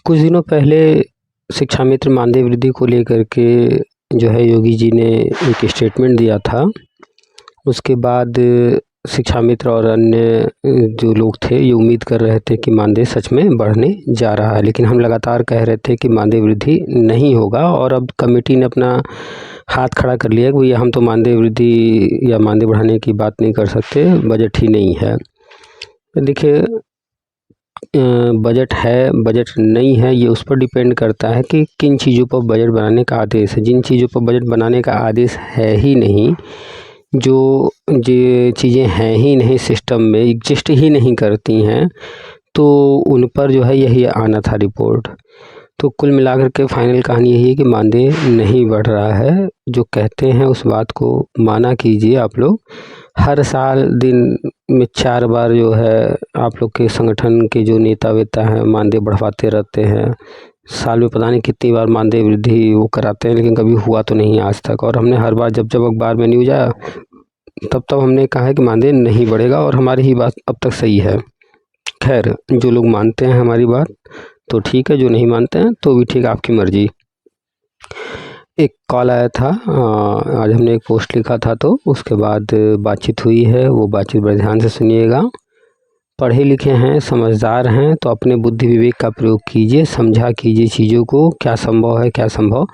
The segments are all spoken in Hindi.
कुछ दिनों पहले शिक्षा मित्र मानदेय वृद्धि को लेकर के जो है योगी जी ने एक स्टेटमेंट दिया था। उसके बाद शिक्षा मित्र और अन्य जो लोग थे ये उम्मीद कर रहे थे कि मानदेय सच में बढ़ने जा रहा है, लेकिन हम लगातार कह रहे थे कि मानदेय वृद्धि नहीं होगा और अब कमेटी ने अपना हाथ खड़ा कर लिया कि भैया हम तो मानदेय वृद्धि या मानदेय बढ़ाने की बात नहीं कर सकते, बजट ही नहीं है। देखिए, बजट है, बजट नहीं है, ये उस पर डिपेंड करता है कि किन चीज़ों पर बजट बनाने का आदेश है। जिन चीज़ों पर बजट बनाने का आदेश है ही नहीं, जो चीज़ें हैं ही नहीं, सिस्टम में एग्जिस्ट ही नहीं करती हैं, तो उन पर जो है यही आना था रिपोर्ट। तो कुल मिलाकर के फाइनल कहानी यही है कि मानदेय नहीं बढ़ रहा है। जो कहते हैं उस बात को माना कीजिए आप लोग। हर साल दिन में 4 बार जो है आप लोग के संगठन के जो नेता वेता हैं मानदेय बढ़वाते रहते हैं। साल में पता नहीं कितनी बार मानदेय वृद्धि वो कराते हैं, लेकिन कभी हुआ तो नहीं आज तक। और हमने हर बार जब अखबार में न्यूज़ आया तब हमने कहा है कि मानदेय नहीं बढ़ेगा और हमारी ही बात अब तक सही है। खैर, जो लोग मानते हैं हमारी बात तो ठीक है, जो नहीं मानते हैं तो भी ठीक, आपकी मर्जी। एक कॉल आया था, आज हमने एक पोस्ट लिखा था तो उसके बाद बातचीत हुई है। वो बातचीत बड़े ध्यान से सुनिएगा। पढ़े लिखे हैं, समझदार हैं तो अपने बुद्धि विवेक का प्रयोग कीजिए, समझा कीजिए चीज़ों को, क्या संभव है क्या संभव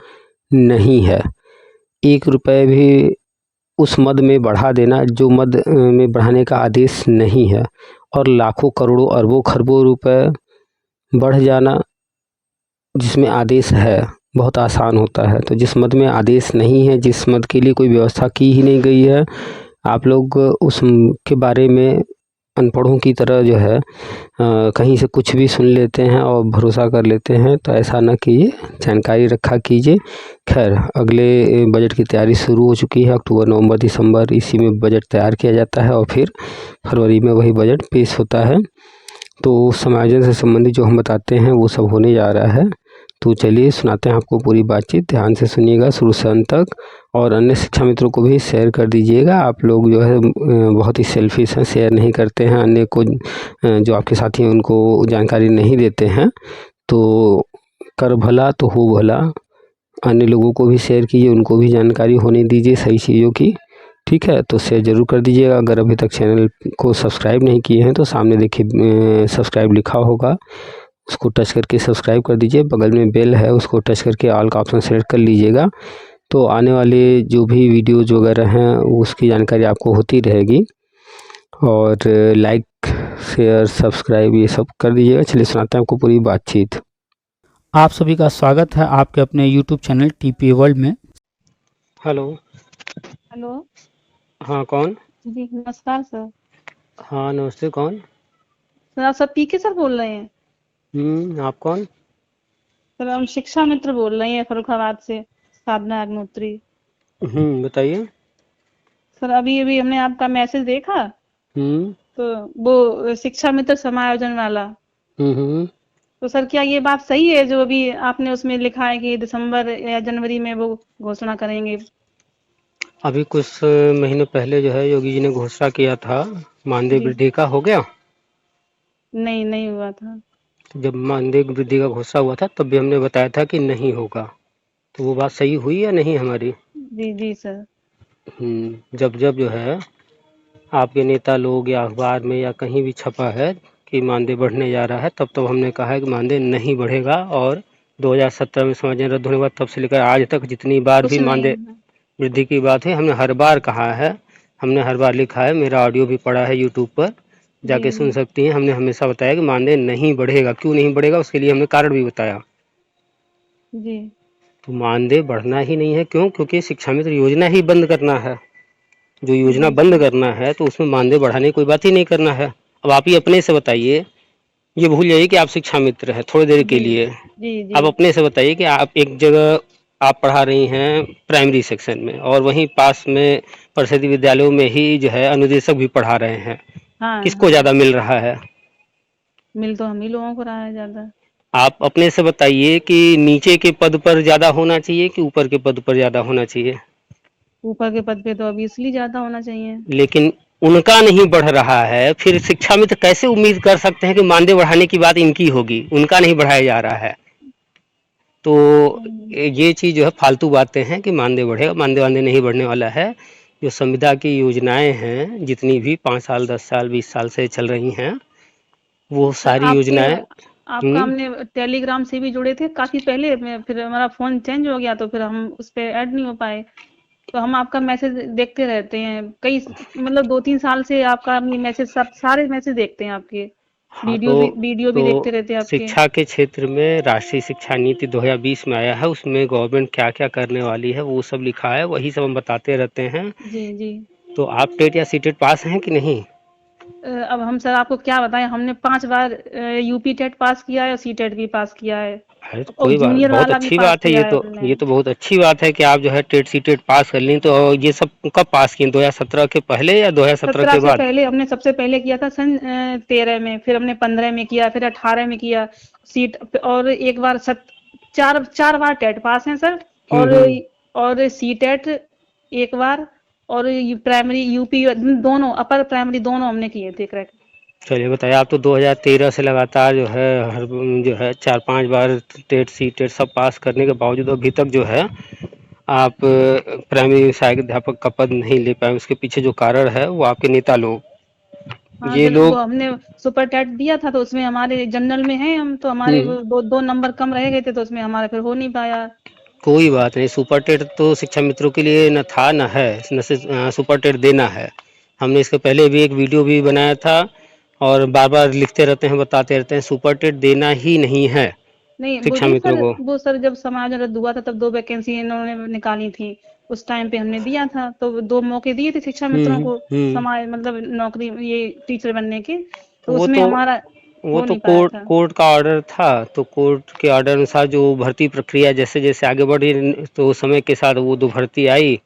नहीं है। 1 रुपये भी उस मद में बढ़ा देना जो मद में बढ़ाने का आदेश नहीं है, और लाखों करोड़ों अरबों खरबों रुपए बढ़ जाना जिसमें आदेश है बहुत आसान होता है। तो जिस मद में आदेश नहीं है, जिस मद के लिए कोई व्यवस्था की ही नहीं गई है, आप लोग उस के बारे में अनपढ़ों की तरह जो है कहीं से कुछ भी सुन लेते हैं और भरोसा कर लेते हैं। तो ऐसा ना कीजिए, जानकारी रखा कीजिए। खैर, अगले बजट की तैयारी शुरू हो चुकी है। अक्टूबर, नवंबर, दिसंबर इसी में बजट तैयार किया जाता है और फिर फरवरी में वही बजट पेश होता है। तो समायोजन से संबंधित जो हम बताते हैं वो सब होने जा रहा है। तो चलिए सुनाते हैं आपको पूरी बातचीत, ध्यान से सुनिएगा शुरू से अंत तक, और अन्य शिक्षा मित्रों को भी शेयर कर दीजिएगा। आप लोग जो है बहुत ही सेल्फिश हैं, शेयर नहीं करते हैं अन्य को, जो आपके साथी हैं उनको जानकारी नहीं देते हैं। तो कर भला तो हो भला, अन्य लोगों को भी शेयर कीजिए, उनको भी जानकारी होने दीजिए सही चीज़ों की। ठीक है, तो शेयर ज़रूर कर दीजिएगा। अगर अभी तक चैनल को सब्सक्राइब नहीं किए हैं तो सामने देखिए सब्सक्राइब लिखा होगा, उसको टच करके सब्सक्राइब कर दीजिए। बगल में बेल है, उसको टच करके ऑल का ऑप्शन सेलेक्ट कर लीजिएगा। तो आने वाले जो भी वीडियोज़ वगैरह हैं उसकी जानकारी आपको होती रहेगी। और लाइक, शेयर, सब्सक्राइब ये सब कर दीजिएगा। चलिए सुनाते हैं आपको पूरी बातचीत। आप सभी का स्वागत है आपके अपने YouTube चैनल टीपीए वर्ल्ड में। हेलो। हेलो। हाँ, कौन? जी नमस्कार सर। हाँ नमस्ते, कौन? सर आप सब पीके सर बोल रहे हैं? आप कौन? सर हम शिक्षा मित्र बोल रहे हैं फर्रुखाबाद से, साधना अग्निहोत्री। बताइए। सर अभी अभी हमने आपका मैसेज देखा, हम्म तो वो शिक्षा मित्र समायोजन वाला। हम्म तो सर क्या ये बात सही है जो अभी आपने उसमें लिखा है कि दिसंबर या जनवरी में वो घोषणा करेंगे? अभी कुछ महीने पहले जो है योगी जी ने घोषणा किया था मानदेय जी वृद्धि का, हो गया। नहीं, नहीं हुआ था। तो जब मानदेय वृद्धि का घोषणा हुआ था तब भी हमने बताया था कि नहीं होगा। तो वो बात सही हुई या नहीं हमारी? जी जी सर। जब जो है आपके नेता लोग या अखबार में या कहीं भी छपा है कि मानदेय बढ़ने जा रहा है, तब हमने कहा है कि मानदेय नहीं बढ़ेगा। और 2017 में समायोजन रद्द होने के बाद तब से लेकर आज तक जितनी बार भी कुछ नहीं मानदेय हुआ। वृद्धि की बात है हमने हर बार कहा है, हमने हर बार लिखा है। मेरा ऑडियो भी पड़ा है यूट्यूब पर, जी जाके सुन जी सकती हैं। हमने हमेशा बताया कि मानदेय नहीं बढ़ेगा। क्यों नहीं बढ़ेगा उसके लिए हमने कारण भी बताया। जी तो मानदेय बढ़ना ही नहीं है। क्यों? क्योंकि शिक्षा मित्र योजना ही बंद करना है। जो योजना जी बंद सर। करना है तो उसमें मानदेय बढ़ाने की कोई बात ही नहीं करना है। अब आप ही अपने से बताइए, ये भूल जाइए कि आप शिक्षा मित्र हैं थोड़ी देर के जी लिए। जी जी आप अपने से बताइए कि आप एक जगह आप पढ़ा रही हैं प्राइमरी सेक्शन में, और वहीं पास में परिषद विद्यालयों में ही जो है अनुदेशक भी पढ़ा रहे हैं, हाँ किसको हाँ। ज़्यादा मिल रहा है? मिल तो हम ही लोगों को रहा है ज्यादा। आप अपने से बताइए कि नीचे के पद पर ज़्यादा होना चाहिए कि ऊपर के पद पर ज़्यादा होना चाहिए? ऊपर के पद पे तो ऑब्वियसली ज्यादा होना चाहिए। लेकिन उनका नहीं बढ़ रहा है, फिर शिक्षा मित्र कैसे उम्मीद कर सकते हैं कि मानदेय बढ़ाने की बात इनकी होगी, उनका नहीं बढ़ाया जा रहा है। तो ये चीज़ जो है फालतू बातें हैं कि मानदेय बढ़ेगा, मानदेय वानदेय नहीं बढ़ने वाला है। जो संविदा की योजनाएं हैं जितनी भी 5 साल 10 साल 20 साल से चल रही हैं, वो सर सारी आपके योजनाएं। आपका हमने टेलीग्राम से भी जुड़े थे काफी पहले में, फिर हमारा फोन चेंज हो गया तो फिर हम उस पे ऐड नहीं हो पाए। तो हम आपका मैसेज देखते रहते हैं, कई मतलब 2-3 साल से आपका मैसेज, सब सारे मैसेज देखते हैं आपके, हाँ, तो वीडियो भी देखते रहते हैं आपके। शिक्षा के क्षेत्र में राष्ट्रीय शिक्षा नीति 2020 में आया है, उसमें गवर्नमेंट क्या क्या करने वाली है वो सब लिखा है, वही सब हम बताते रहते हैं। जी जी। तो आप टेट या सीटेट पास हैं कि नहीं? अब हम सर आपको क्या बताएं, हमने 5 बार यूपी टेट पास किया है और सी टेट भी पास किया है, अरे तो और कोई बात, जूनियर बहुत वाला भी अच्छी पास बात है। किया ये है तो हमने। ये तो बहुत अच्छी बात है कि आप जो है टेट सीटेट पास कर ली। तो ये सब कब पास किए, 2017 के पहले या 2017 17 के से बाद? पहले हमने सबसे पहले किया था सन 13 में, फिर हमने 15 में किया, फिर 18 में किया सीट, और एक बार चार बार टेट पास हैं सर। और हम्म। और सी टेट एक बार, और प्राइमरी यूपी दोनों, अपर प्राइमरी दोनों हमने किए थे क्रैक। चलिए बताइए, आप तो 2013 से लगातार जो है हर जो है 4-5 बार टेट सी टेट सब पास करने के बावजूद अभी तक जो है आप प्राइमरी सहायक अध्यापक का पद नहीं ले पाए। उसके पीछे जो कारण है वो आपके नेता लोग, हाँ ये सर, वो लोग। हमने सुपर टेट दिया था तो उसमें हमारे जनरल में है हम, तो हमारे हम्म। वो दो नंबर कम रह गए थे, तो उसमें हमारा फिर हो नहीं पाया। कोई बात नहीं, सुपर टेट तो शिक्षा मित्रों के लिए न था न है, न से सुपर टेट देना है। हमने इसके पहले भी एक वीडियो भी बनाया था और बार बार लिखते रहते हैं, बताते रहते हैं, सुपर टेट देना ही नहीं है नहीं शिक्षा वही मित्रों सर, को। वो सर जब समाज रद्द हुआ था तब 2 वैकेंसी इन्होंने निकाली थी, उस टाइम पे हमने दिया था, तो 2 मौके दिए थे शिक्षा मित्रों को, हम्म। समाज मतलब नौकरी, ये टीचर बनने के, तो वो उसमें तो हमारा वो हो तो नहीं पाया कोर्ट था। कोर्ट का ऑर्डर था, तो कोर्ट के ऑर्डर अनुसार जो भर्ती प्रक्रिया जैसे जैसे आगे बढ़ी, तो समय के साथ वो जो भर्ती आई,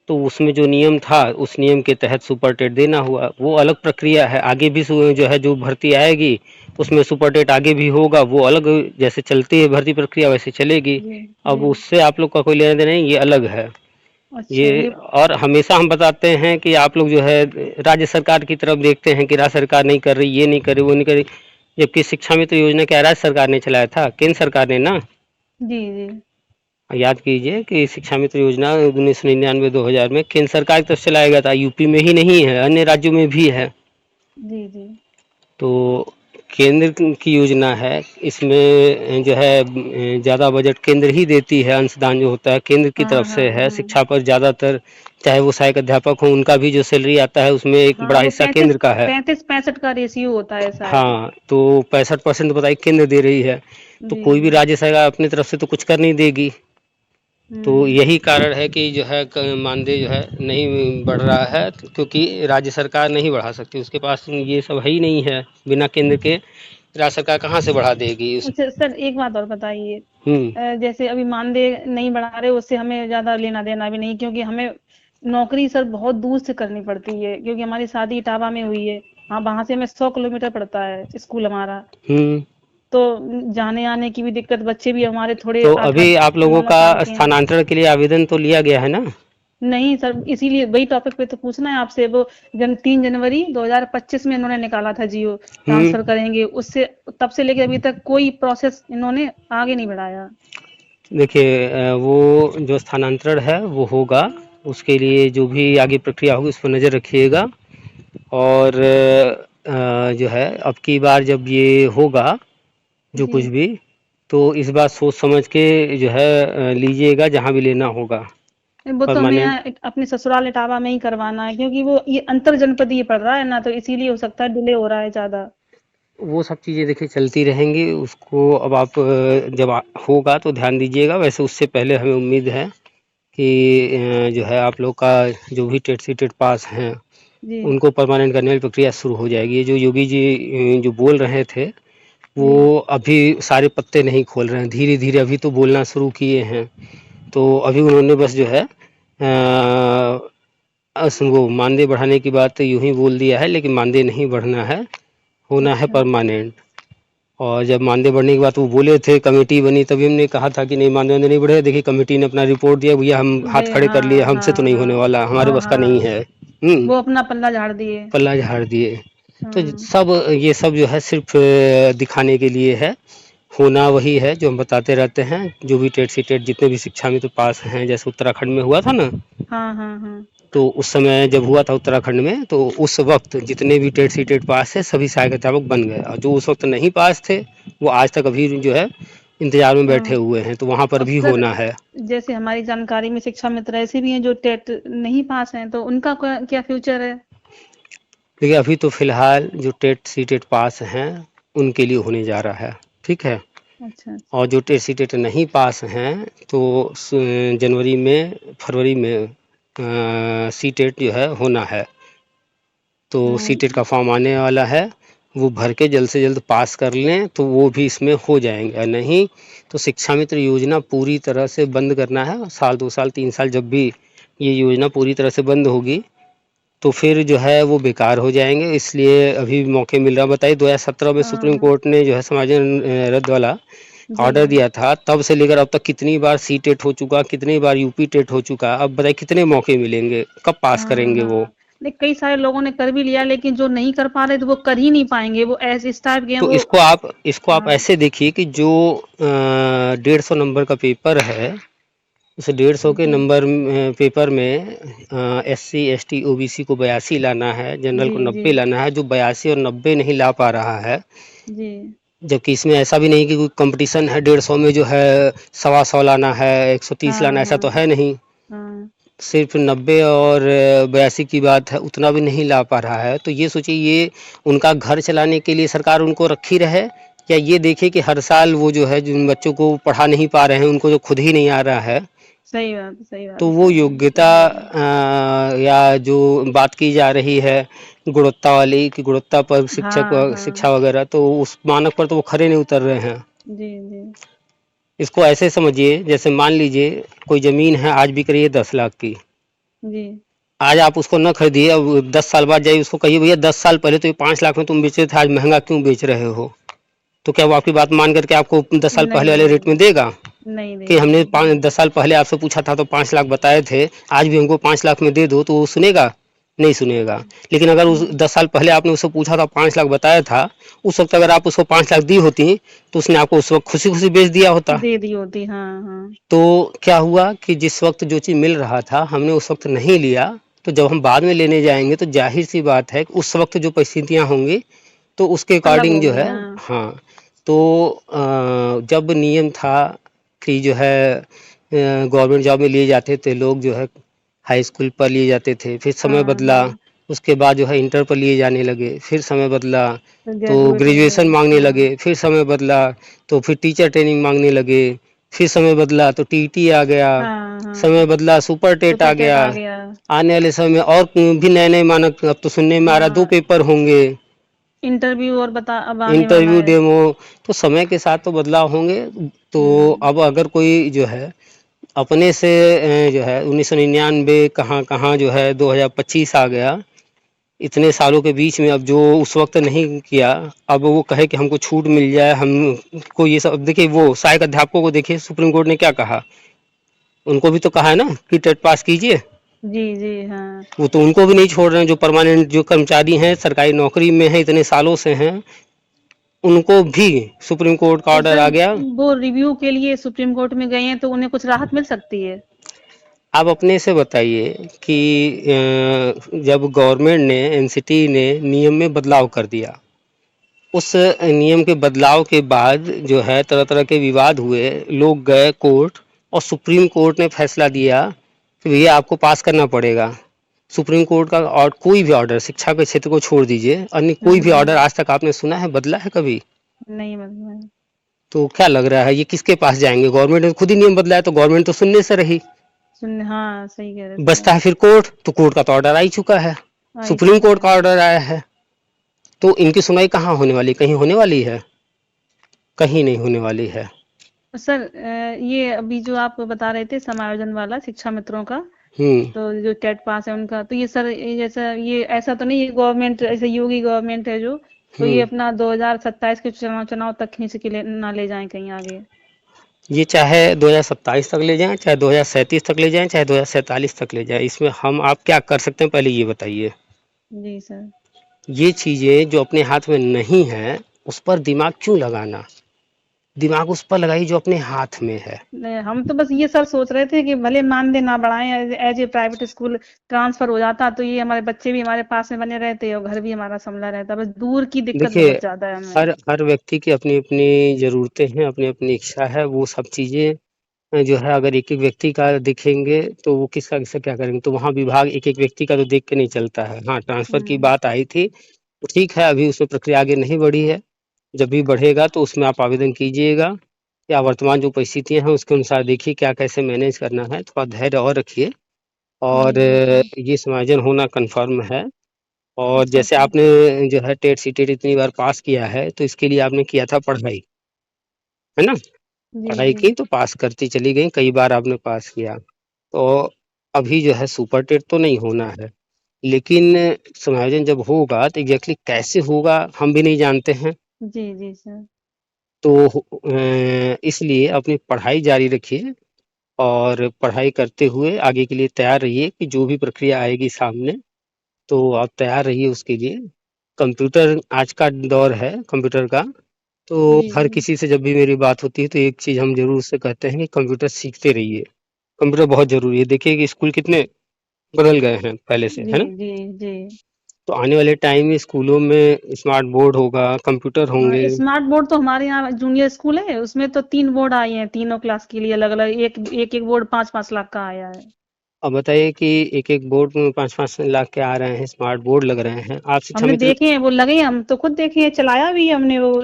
तो उसमें जो नियम था उस नियम के तहत सुपर टेट देना हुआ। वो अलग प्रक्रिया है, आगे भी जो है जो भर्ती आएगी उसमें सुपर टेट आगे भी होगा, वो अलग, जैसे चलती है भर्ती प्रक्रिया वैसे चलेगी। जी अब जी। उससे आप लोग का कोई लेना देना नहीं, ये अलग है। अच्छा ये, ये। और हमेशा हम बताते हैं कि आप लोग जो है राज्य सरकार की तरफ देखते हैं कि राज्य सरकार नहीं कर रही, ये नहीं कर रही, वो नहीं कर रही, जबकि शिक्षा मित्र योजना क्या राज्य सरकार ने चलाया था, केंद्र सरकार ने ना। जी जी। याद कीजिए कि शिक्षा मित्र योजना 1999-2000 में केंद्र सरकार की तरफ से चलाया गया था, यूपी में ही नहीं है, अन्य राज्यों में भी है। जी जी। तो केंद्र की योजना है, इसमें जो है ज़्यादा बजट केंद्र ही देती है, अंशदान जो होता है केंद्र की हाँ तरफ हाँ से है हाँ। शिक्षा पर ज़्यादातर। चाहे वो सहायक अध्यापक हो, उनका भी जो सैलरी आता है उसमें एक हाँ बड़ा वो हिस्सा 35 केंद्र का है। 35-65 का रेशियो होता है शायद। हाँ, तो 65% बताइए केंद्र दे रही है, तो जी कोई भी जी। राज्य सरकार अपनी तरफ से तो कुछ कर नहीं देगी। तो हम्म। यही कारण है कि जो है मानदेय जो है नहीं बढ़ रहा है, क्योंकि राज्य सरकार नहीं बढ़ा सकती, उसके पास ये सब है ही नहीं है। बिना केंद्र के राज्य सरकार कहाँ से बढ़ा देगी उस। अच्छा सर एक बात और बताइए, हम्म। जैसे अभी मानदेय नहीं बढ़ा रहे, उससे हमें ज्यादा लेना देना भी नहीं, क्योंकि हमें नौकरी सर बहुत दूर से करनी पड़ती है, क्योंकि हमारी शादी इटावा में हुई है। हाँ, वहां से हमें 100 किलोमीटर पड़ता है स्कूल हमारा, हम्म। तो जाने आने की भी दिक्कत, बच्चे भी हमारे थोड़े तो 8-8 अभी आप लोगों 9-9 का साल के हैं। स्थानांतरण के लिए आवेदन तो लिया गया है ना? नहीं सर, इसीलिए वही टॉपिक पे तो पूछना है आपसे, वो 3 जनवरी 2025 में इन्होंने निकाला था जियो, ट्रांसफर हम्म। करेंगे, उससे तब से लेके अभी तक कोई प्रोसेस इन्होंने आगे नहीं बढ़ाया। देखिए वो जो स्थानांतरण है वो होगा, उसके लिए जो भी आगे प्रक्रिया होगी उस पर नज़र रखिएगा। और जो है अब की बार जब ये होगा जो जी। कुछ भी, तो इस बार सोच समझ के जो है लीजिएगा जहाँ भी लेना होगा वो तो हमें परमानेंट। यहाँ अपने ससुराल इटावा में ही करवाना है, क्योंकि वो ये अंतर जनपदीय पड़ रहा है ना, तो इसीलिए हो सकता है डिले हो रहा है ज्यादा। वो सब चीज़ें देखिए चलती रहेंगी, उसको अब आप जब होगा तो ध्यान दीजिएगा। वैसे उससे पहले हमें उम्मीद है कि जो है आप लोग का जो भी टेट सी टेट पास हैं जी उनको परमानेंट करने वाली प्रक्रिया शुरू हो जाएगी। ये जो योगी जी जो बोल रहे थे वो जी। अभी सारे पत्ते नहीं खोल रहे हैं, धीरे धीरे अभी तो बोलना शुरू किए हैं। तो अभी उन्होंने बस जो है वो मानदेय बढ़ाने की बात यूं ही बोल दिया है, लेकिन मानदेय नहीं बढ़ना है, होना है अच्छा। परमानेंट। और जब मानदेय बढ़ने की बात वो बोले थे, कमेटी बनी, तभी हमने कहा था कि नहीं मानदेय नहीं बढ़ेगा। देखिए कमेटी ने अपना रिपोर्ट दिया, भैया हम हाथ खड़े कर लिए, हाँ हमसे तो हाँ नहीं हाँ होने वाला, हमारे हाँ बस का नहीं हाँ। है। वो अपना पल्ला झाड़ दिए। पल्ला झाड़ दिए। तो हाँ सब ये सब जो है सिर्फ दिखाने के लिए है, होना वही है जो हम बताते रहते हैं। जो भी टेट सी टेट जितने भी शिक्षा मित्र पास हैं, जैसे उत्तराखंड में हुआ था ना, हाँ हाँ हाँ। तो उस समय जब हुआ था उत्तराखंड में, तो उस वक्त जितने भी टेट सी टेट पास थे सभी सहायक अध्यापक बन गए, और जो उस वक्त नहीं पास थे वो आज तक अभी जो है इंतजार में बैठे हाँ। हुए हैं, तो वहाँ पर और भी सर, होना है। जैसे हमारी जानकारी में शिक्षा मित्र ऐसे भी हैं जो टेट नहीं पास हैं, तो उनका क्या फ्यूचर है? देखिए अभी तो फिलहाल जो टेट सी टेट पास हैं उनके लिए होने जा रहा है, ठीक है। अच्छा अच्छा। और जो टेट सी टेट नहीं पास हैं तो जनवरी में फरवरी में सी टेट जो है होना है, तो सी टेट का फॉर्म आने वाला है, वो भर के जल्द से जल्द पास कर लें तो वो भी इसमें हो जाएंगे। नहीं तो शिक्षा मित्र योजना पूरी तरह से बंद करना है, साल 2 साल 3 साल जब भी ये योजना पूरी तरह से बंद होगी तो फिर जो है वो बेकार हो जाएंगे। इसलिए अभी मौके मिल रहा। बताइए 2017 में सुप्रीम हाँ कोर्ट ने जो है समायोजन रद्द वाला जी ऑर्डर जी। दिया था, तब से लेकर अब तक कितनी बार सी टेट हो चुका, कितनी बार यूपी टेट हो चुका। अब बताइए कितने मौके मिलेंगे, कब पास हाँ करेंगे वो। हाँ। नहीं, कई सारे लोगों ने कर भी लिया, लेकिन जो नहीं कर पा रहे तो वो कर ही नहीं पाएंगे, वो ऐसे इस टाइप के हैं तो वो। इसको आप हाँ ऐसे देखिए कि जो 150 नंबर का पेपर है, उस 150 के जी नंबर पेपर में SC ST OBC को 82 लाना है, जनरल जी को जी 90 लाना है। जो 82 और 90 नहीं ला पा रहा है, जी। जबकि इसमें ऐसा भी नहीं कि कोई कंपटीशन है 150 में जो है 125 लाना है, 130 लाना हाँ है, ऐसा हाँ तो है नहीं। हाँ। सिर्फ 90 और 82 की बात है, उतना भी नहीं ला पा रहा है। तो ये सोचिए, ये उनका घर चलाने के लिए सरकार उनको रखी रहे, या ये देखे कि हर साल वो जो है जिन बच्चों को पढ़ा नहीं पा रहे हैं उनको जो खुद ही नहीं आ रहा है, सही बात तो है वो सर, योग्यता सही बोल रहे हैं। या जो बात की जा रही है गुणवत्ता वाली, कि गुणवत्ता पर शिक्षक हाँ हाँ। शिक्षा वगैरह, तो उस मानक पर तो वो खरे नहीं उतर रहे हैं। जी जी इसको ऐसे समझिए, जैसे मान लीजिए कोई ज़मीन है आज बिक रही है 10 लाख की। जी। आज आप उसको न खरीदिए, अब 10 साल बाद जाइए उसको कहिए भैया 10 साल पहले तो ये 5 लाख में तुम बेचे थे, आज महंगा क्यों बेच रहे हो। तो क्या वो आपकी बात मान करके आपको 10 साल पहले नहीं वाले रेट में नहीं देगा? नहीं कि देगा, हमने नहीं पाँच देगा। 10 साल पहले आपसे पूछा था तो 5 लाख बताए थे, आज भी हमको 5 लाख में दे दो, तो वो सुनेगा? नहीं सुनेगा। लेकिन अगर उस नहीं, 10 साल पहले आपने उससे पूछा था 5 लाख बताया था, उस वक्त अगर आप उसको 5 लाख दी होती तो उसने आपको उस वक्त खुशी खुशी बेच दिया होता। दे दी होती, हाँ हाँ। तो क्या हुआ कि जिस वक्त जो चीज़ मिल रहा था हमने उस वक्त नहीं लिया, तो जब हम बाद में लेने जाएंगे तो जाहिर सी बात है कि उस वक्त जो परिस्थितियाँ होंगी तो उसके अलग अकॉर्डिंग जो होगी, है। हाँ। हाँ। तो जब नियम था कि जो है गवर्नमेंट जॉब में लिए जाते थे लोग, जो है हाई स्कूल पर लिए जाते थे, फिर समय हाँ बदला, हाँ। उसके बाद जो है इंटर पर लिए जाने लगे, फिर समय बदला, तो तो ग्रेजुएट हो गए, ग्रेजुएशन मांगने हाँ। लगे, फिर समय बदला, तो फिर टीचर ट्रेनिंग मांगने लगे, फिर समय बदला तो टीटी आ गया, हाँ हाँ। समय बदला सुपर टेट आ सुपर टेट गया। आ गया। आने वाले समय में और भी नए नए मानक, अब तो सुनने में आ रहा 2 हाँ, पेपर होंगे, इंटरव्यू और बता अब आने वाला इंटरव्यू है। डेमो। तो समय के साथ तो बदलाव होंगे। तो हम्म। अब अगर कोई जो है अपने से जो है 1999 कहाँ कहाँ जो है 2025 आ गया, इतने सालों के बीच में अब जो उस वक्त नहीं किया, अब वो कहे कि हमको छूट मिल जाए हमको ये सब। अब देखिए वो सहायक अध्यापकों को देखिए, सुप्रीम कोर्ट ने क्या कहा, उनको भी तो कहा है ना कि टेट पास कीजिए। जी जी हाँ। वो तो उनको भी नहीं छोड़ रहे हैं, जो परमानेंट जो कर्मचारी हैं सरकारी नौकरी में हैं इतने सालों से हैं, उनको भी सुप्रीम कोर्ट का तो ऑर्डर सर, आ गया। वो रिव्यू के लिए सुप्रीम कोर्ट में गए हैं तो उन्हें कुछ राहत मिल सकती है? आप अपने से बताइए कि जब गवर्नमेंट ने एनसीटी ने नियम में बदलाव कर दिया, उस नियम के बदलाव के बाद जो है तरह तरह के विवाद हुए, लोग गए कोर्ट, और सुप्रीम कोर्ट ने फैसला दिया कि भैया आपको पास करना पड़ेगा। सुप्रीम कोर्ट का और कोई भी ऑर्डर, शिक्षा के क्षेत्र को छोड़ दीजिए, अन्य कोई भी ऑर्डर हम्म। आज तक आपने सुना है बदला है कभी? नहीं मतलब। तो क्या लग रहा है ये किसके पास जाएंगे? गवर्नमेंट ने खुद ही नियम बदला है तो गवर्नमेंट तो सुनने से रही। सुन, हाँ सही कह रहे बचता सर। है फिर कोर्ट, तो कोर्ट का तो ऑर्डर आ ही चुका है, आ ही सुप्रीम चुका कोर्ट है। का ऑर्डर आया है। तो इनकी सुनवाई कहाँ होने वाली? कहीं होने वाली है? कहीं नहीं होने वाली है। सर, ये अभी जो आप बता रहे थे समायोजन वाला शिक्षा मित्रों का, हम्म। तो जो टेट पास है उनका, तो ये सर, ये जैसा, ये ऐसा तो नहीं है गवर्नमेंट, ऐसे योगी गवर्नमेंट है जो, तो ये हम्म। अपना 2027 के चुनाव चुनाव तक खींच के ना ले जाए कहीं आगे? ये चाहे 2027 तक ले जाएं, चाहे 2037 तक ले जाएं, चाहे 2047 तक ले जाएं, इसमें हम आप क्या कर सकते हैं पहले ये बताइए। जी सर। ये चीज़ें जो अपने हाथ में नहीं है उस पर दिमाग क्यों लगाना, दिमाग उस पर लगाइए जो अपने हाथ में है। नहीं, हम तो बस ये सर सोच रहे थे कि भले मानदेय ना बढ़ाएं, as a private school transfer हो जाता तो ये हमारे बच्चे भी हमारे पास में बने रहते और घर भी हमारा संभला रहता, बस दूर की दिक्कत देखिए, बहुत ज्यादा है हमें। हर व्यक्ति की अपनी अपनी ज़रूरतें हैं, अपनी अपनी इच्छा है, वो सब चीज़ें जो है अगर एक एक व्यक्ति का देखेंगे तो वो किसका किसका क्या करेंगे, तो वहाँ विभाग एक एक व्यक्ति का तो देख के नहीं चलता है। हाँ, ट्रांसफ़र की हम्म। बात आई थी तो ठीक है, अभी उसमें प्रक्रिया आगे नहीं बढ़ी है। जब भी बढ़ेगा तो उसमें आप आवेदन कीजिएगा, या वर्तमान जो परिस्थितियाँ हैं उसके अनुसार देखिए क्या कैसे मैनेज करना है, थोड़ा धैर्य और रखिए। जी और जी सर। ये समायोजन होना कन्फर्म है। और अच्छा जैसे सर। आपने जो है टेट सीटेट इतनी बार पास किया है तो इसके लिए आपने किया था पढ़ाई, है ना? जी पढ़ाई जी। की तो पास करती चली गई, कई बार आपने पास किया। तो अभी जो है सुपर टेट तो नहीं होना है, लेकिन समायोजन जब होगा तो एग्ज़ैक्टली कैसे होगा हम भी नहीं जानते हैं। जी जी सर। तो इसलिए अपनी पढ़ाई जारी रखिए और पढ़ाई करते हुए आगे के लिए तैयार रहिए कि जो भी प्रक्रिया आएगी सामने, तो आप तैयार रहिए उसके लिए। कंप्यूटर आज का दौर है कंप्यूटर का, तो जी हर जी। किसी से जब भी मेरी बात होती है तो एक चीज़ हम ज़रूर से कहते हैं कि कंप्यूटर सीखते रहिए। कंप्यूटर बहुत ज़रूरी है। देखिए कि स्कूल कितने बदल गए हैं पहले से, जी है ना? जी जी। तो आने वाले टाइम में स्कूलों में स्मार्ट बोर्ड होगा, कंप्यूटर हाँ, होंगे। स्मार्ट बोर्ड तो हमारे यहाँ जूनियर स्कूल है, उसमें तो 3 बोर्ड आए हैं, तीनों क्लास के लिए अलग अलग, एक एक एक बोर्ड 5-5 लाख का आया है। अब बताइए कि एक-एक बोर्ड में 5-5 लाख के आ रहे हैं, स्मार्ट बोर्ड लग रहे हैं। आप शिक्षा हमने मित्र, देखे हैं, वो लगे हैं, हम तो खुद देखे हैं, चलाया भी है हमने वो,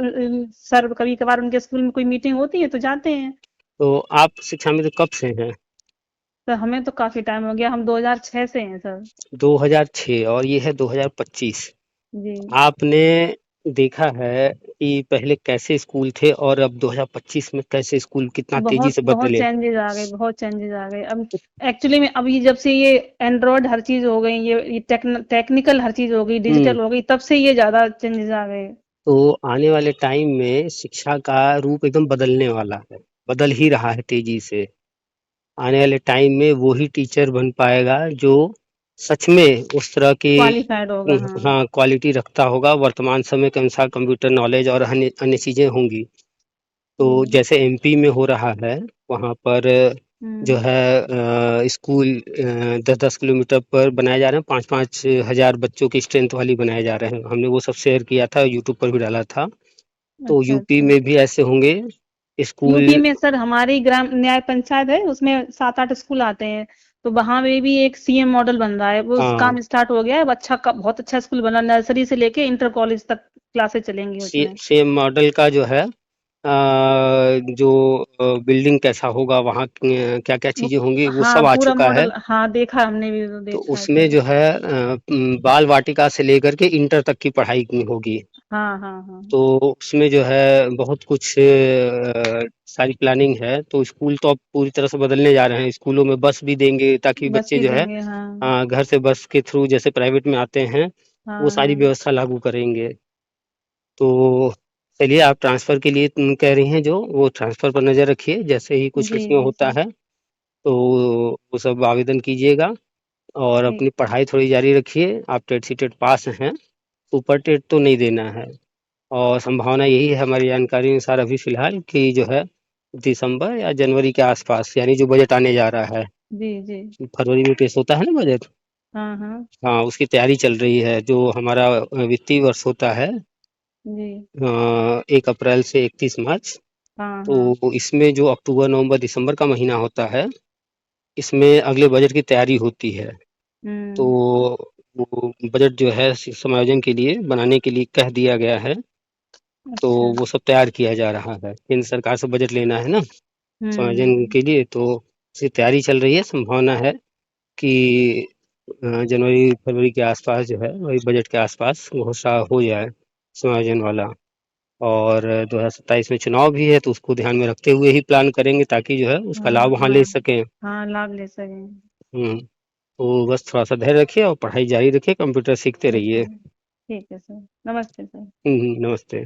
सर कभी कभार उनके स्कूल में कोई मीटिंग होती है तो जाते हैं। तो आप शिक्षा मित्र कब से हैं? तो हमें तो काफी टाइम हो गया, हम 2006 से हैं सर। 2006 और ये है 2025। जी। आपने देखा है कि पहले कैसे स्कूल थे और अब 2025 में कैसे स्कूल कितना तेज़ी बहुत से बहुत बदले। चेंजेस आ गए, बहुत चेंजेस आ गए अब। एक्चुअली में अभी जब से ये एंड्रॉयड हर चीज हो गई, ये टेक्निकल हर चीज हो गई, हुँ। डिजिटल हो गई, तब से ये ज्यादा चेंजेस आ गए। तो आने वाले टाइम में शिक्षा का रूप एकदम बदलने वाला है, बदल ही रहा है तेज़ी से। आने वाले टाइम में वो ही टीचर बन पाएगा जो सच में उस तरह की क्वालिफाइड होगा, हाँ। हाँ, क्वालिटी रखता होगा। वर्तमान समय के अनुसार कंप्यूटर नॉलेज और अन्य अन्य चीज़ें होंगी। तो हम्म। जैसे एमपी में हो रहा है, वहाँ पर जो हम्म। है स्कूल 10-10 किलोमीटर पर बनाए जा रहे हैं, 5-5 हज़ार बच्चों की स्ट्रेंथ वाली बनाए जा रहे हैं। हमने वो सब शेयर किया था, यूट्यूब पर भी डाला था। तो अच्छा यूपी अच्छा। में भी ऐसे होंगे यूपी स्कूल। में सर हमारी ग्राम न्याय पंचायत है, उसमें 7-8 स्कूल आते हैं, तो वहां में भी एक सीएम मॉडल बन रहा है, वो हाँ, काम स्टार्ट हो गया है, अच्छा बहुत अच्छा स्कूल बना, नर्सरी से लेके इंटर कॉलेज तक क्लासेस चलेंगी उसमें। सेम मॉडल का जो है जो बिल्डिंग कैसा होगा, वहाँ क्या-क्या वो चीज़ें होंगी, वो हाँ सब आ पूरा चुका है। मॉडल, हाँ देखा, हमने भी वो तो देखा है उसमें पूरा। जो है बाल वाटिका से लेकर के इंटर तक की पढ़ाई की होगी। हाँ हाँ हाँ। तो उसमें जो है बहुत कुछ सारी प्लानिंग है। तो स्कूल तो अब पूरी तरह से बदलने जा रहे हैं। स्कूलों में बस भी देंगे ताकि बस बच्चे भी जो है देंगे, हाँ। घर से बस के थ्रू जैसे प्राइवेट में आते हैं, वो हाँ सारी हाँ। व्यवस्था लागू करेंगे। तो चलिए, आप ट्रांसफ़र के लिए कह रही हैं जो, वो ट्रांसफ़र पर नज़र रखिए। जैसे ही कुछ जी इसमें जी होता सर। है तो वो सब आवेदन कीजिएगा और ठीक। अपनी पढ़ाई थोड़ी जारी रखिए। आप टेट सीटेट पास हैं, सुपर टेट तो नहीं देना है। और संभावना यही है हमारी जानकारी अनुसार अभी फ़िलहाल कि जो है दिसंबर या जनवरी के आस-पास, यानी जो बजट आने जा रहा है, जी जी। फरवरी में पेश होता है ना बजट? हाँ हाँ। हाँ, उसकी तैयारी चल रही है। जो हमारा वित्तीय वर्ष होता है जी। 1 अप्रैल से 31 मार्च, हाँ हाँ। तो इसमें जो अक्टूबर, नवंबर, दिसंबर का महीना होता है, इसमें अगले बजट की तैयारी होती है। तो हम्म। वो बजट जो है समायोजन के लिए बनाने के लिए कह दिया गया है। तो अच्छा। वो सब तैयार किया जा रहा है। केंद्र सरकार से बजट लेना है ना समायोजन हम्म। के लिए, तो इसकी तैयारी चल रही है। संभावना है कि जनवरी फरवरी के आसपास जो है वही बजट के आसपास घोषणा हो जाए समायोजन वाला। और 2027 में चुनाव भी है तो उसको ध्यान में रखते हुए ही प्लान करेंगे ताकि जो है उसका हाँ लाभ वहाँ ले हाँ। सकें। हाँ, लाभ ले सकें। तो बस थोड़ा-सा धैर्य रखिए और पढ़ाई जारी रखिए, कंप्यूटर सीखते ठीक रहिए। है। ठीक है सर। नमस्ते सर। नमस्ते।